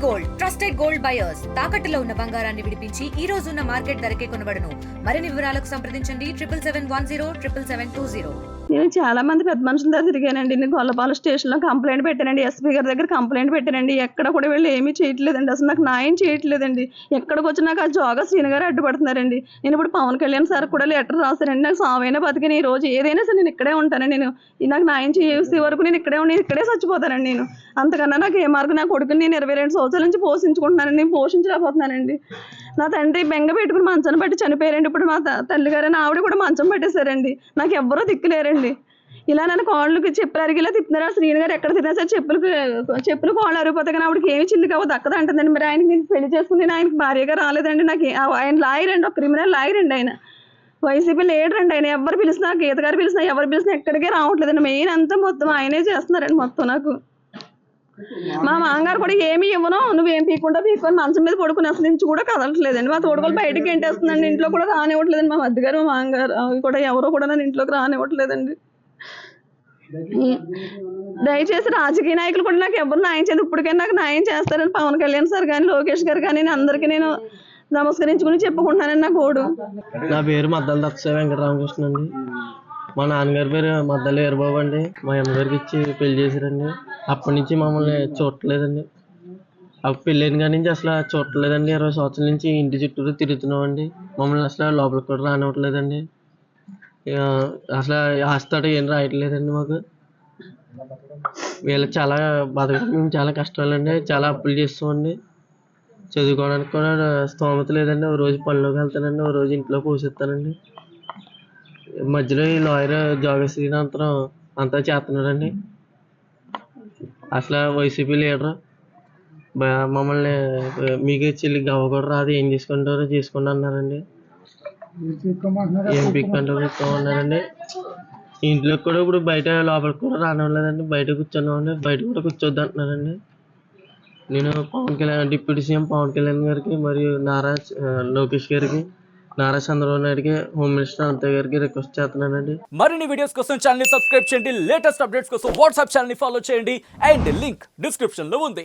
Gold trusted gold buyers తాకట్టులో ఉన్న బంగారాన్ని విడిపించి ఈ రోజు ఉన్న మార్కెట్ ధరకే కొనబడును. మరిన్ని వివరాలకు సంప్రదించండి 77107720. నేను చాలా మంది పెద్ద మనుషుల దగ్గర తిరిగానండి. నేను గొల్లపాలెం స్టేషన్లో కంప్లైంట్ పెట్టానండి, ఎస్పీ గారి దగ్గర కంప్లైంట్ పెట్టానండి. ఎక్కడ కూడా వీళ్ళు ఏమీ చేయట్లేదండి, అసలు నాకు న్యాయం చేయట్లేదండి. ఎక్కడికి వచ్చి నాకు ఆ జోగా శ్రీను గారు అడ్డుపడుతున్నారండి. నేను ఇప్పుడు పవన్ కళ్యాణ్ సార్ కూడా లెటర్ రాశానండి, నాకు సావైనా బతికిన ఈ రోజు ఏదైనా సరే నేను ఇక్కడే ఉంటానండి. నాకు న్యాయం చేసే వరకు నేను ఇక్కడే చచ్చిపోతానండి. నేను అంతకన్నా నాకు ఏ మార్గం, నా కొడుకుని నేను 22 సంవత్సరాల నుంచి పోషించుకుంటున్నానండి, నేను పోషించలేకపోతున్నానండి. నా తండ్రి బెంగ పెట్టుకుని మంచం పట్టి చనిపోయారండి. ఇప్పుడు మా తల్లి గారని ఆవిడ కూడా మంచం పట్టేశారండి. నాకు ఎవ్వరూ దిక్కులేరండి. ఇలా నన్ను కాళ్ళకి చెప్పులు అరిగేలా తిప్పుతున్నారు. శ్రీను గారు ఎక్కడ తిన్నా సరే చెప్పులు కాళ్ళు అరిగిపోతాయి, కానీ ఆవిడకి ఏమి చిల్లి కావు దక్కదు అంటుందండి. మరి ఆయనకి నేను పెళ్లి చేసుకుని నేను ఆయనకి భార్యగా రాలేదండి. నాకు ఆయన లాయర్ అండి, ఒక క్రిమినల్ లాయర్ అండి. ఆయన వైసీపీ లీడర్ అండి. ఆయన ఎవరు పిలిచినా, గీత గారు పిలిచినా, ఎవరు పిలిచినా ఎక్కడికే రావట్లేదండి. మెయిన్ అంతా మొత్తం ఆయనే చేస్తున్నారండి మొత్తం. నాకు మా మామగారు కూడా ఏమి ఇవ్వను, నువ్వేం పీక్కుంటా పీక్కొని మంచం మీద పడుకుని అసలు నుంచి కూడా కదలట్లేదండి. మా తోడుకోలు బయటకు ఎంటేస్తుందండి, ఇంట్లో కూడా రానివ్వట్లేదండి. మా మధ్యగారు మా మామగారు అవి కూడా ఎవరో కూడా నన్ను ఇంట్లోకి రానివ్వట్లేదండి. దయచేసి రాజకీయ నాయకులు కూడా నాకు ఎవరు న్యాయం చేయదు. ఇప్పటికైనా నాకు న్యాయం చేస్తారని పవన్ కళ్యాణ్ సార్ కానీ, లోకేష్ గారు కానీ అందరికీ నేను నమస్కరించుకుని చెప్పుకుంటున్నానండి. నా కోడు. నా పేరు మద్దల దక్ష వెంకటరామకృష్ణ అండి. మా నాన్నగారి పేరు మద్దల ఏరబాబు అండి. మా అమ్మగారికి ఇచ్చి పెళ్లి చేశారండి. అప్పటి నుంచి మమ్మల్ని చూడట్లేదండి. అప్పుడు పెళ్ళైన కాడి నుంచి అసలు చూడట్లేదండి. 20 సంవత్సరాల నుంచి ఇంటి చుట్టూరు తిరుగుతున్నామండి. మమ్మల్ని అసలు లోపలికి కూడా రానివ్వట్లేదండి. అసలు ఆస్తాడు ఏం రాయట్లేదండి మాకు. వీళ్ళకి చాలా బతకడం మేము చాలా కష్టాలండి, చాలా అప్పులు చేస్తామండి. చదువుకోవడానికి కూడా స్తోమత లేదండి. ఓ రోజు పనిలోకి వెళ్తానండి, ఓ రోజు ఇంట్లో పోషిస్తానండి. మధ్యలో ఈ లాయర్ జోగా శ్రీనాథం అంతా చేస్తున్నాడండి. అసలు వైసీపీ లీడర్ మమ్మల్ని మీకు చెల్లి గవ్వ కూడా రాదు, ఏం చేసుకుంటారో చేసుకోండి అన్నారండి. ఏం పిక్కుంటారన్నారండి. ఇంట్లో కూడా ఇప్పుడు బయట లోపలికి కూడా రానివ్వలేదండి. బయట కూర్చున్నామండి, బయట కూడా కూర్చోద్దు అంటున్నారండి. నేను పవన్ కళ్యాణ్, డిప్యూటీ సీఎం పవన్ కళ్యాణ్ గారికి మరియు లోకేష్ గారికి, నారా చంద్రబాబు నాయుడుకి, హోమ్ మినిస్టర్ అనంత గారికి రిక్వెస్ట్ చేస్తున్నానండి. మరిన్ని వీడియోస్ కోసం ఛానల్ ని సబ్స్క్రైబ్ చేయండి, లేటెస్ట్ అప్డేట్స్ కోసం వాట్సాప్ ఛానల్ ని ఫాలో చేయండి, అండ్ లింక్ డిస్క్రిప్షన్ లో ఉంది.